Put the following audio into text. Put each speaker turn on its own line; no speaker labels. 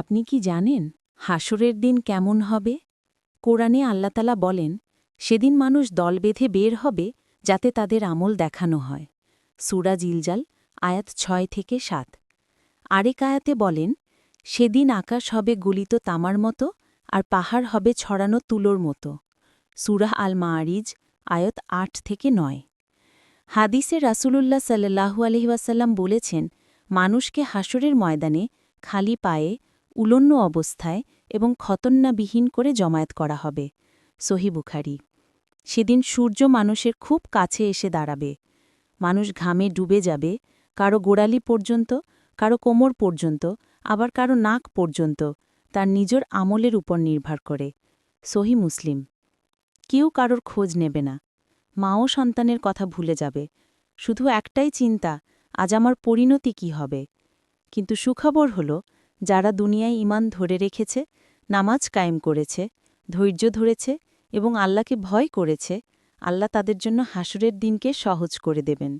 আপনি কি জানেন হাসরের দিন কেমন হবে? কোরআনে আল্লাহতালা বলেন, সেদিন মানুষ দল বেঁধে বের হবে যাতে তাদের আমল দেখানো হয়। সূরা জিলজাল আয়াত 6-7। আরেক আয়াতে বলেন, সেদিন আকাশ হবে গলিত তামার মতো আর পাহাড় হবে ছড়ানো তুলোর মতো। সূরা আল মাআরিজ আয়াত 8-9। হাদিসে রাসূলুল্লাহ সাল্লাল্লাহু আলাইহি ওয়াসাল্লাম বলেছেন, মানুষকে হাসরের ময়দানে খালি পায়ে, উলন্য অবস্থায় এবং খতন্নাবিহীন করে জমায়েত করা হবে। সহিহ বুখারী। সেদিন সূর্য মানুষের খুব কাছে এসে দাঁড়াবে। মানুষ ঘামে ডুবে যাবে, কারো গোড়ালি পর্যন্ত, কারো কোমর পর্যন্ত, আবার কারো নাক পর্যন্ত, তার নিজের আমলের উপর নির্ভর করে। সহিহ মুসলিম। কেউ কারোর খোঁজ নেবে না। মাও সন্তানের কথা ভুলে যাবে। শুধু একটাই চিন্তা, আজ আমার পরিণতি কি হবে? কিন্তু সুখবর হল, যারা দুনিয়ায় ঈমান ধরে রেখেছে, নামাজ কায়েম করেছে, ধৈর্য ধরেছে এবং আল্লাহকে ভয় করেছে, আল্লাহ তাদের জন্য হাসরের দিনকে সহজ করে দেবেন।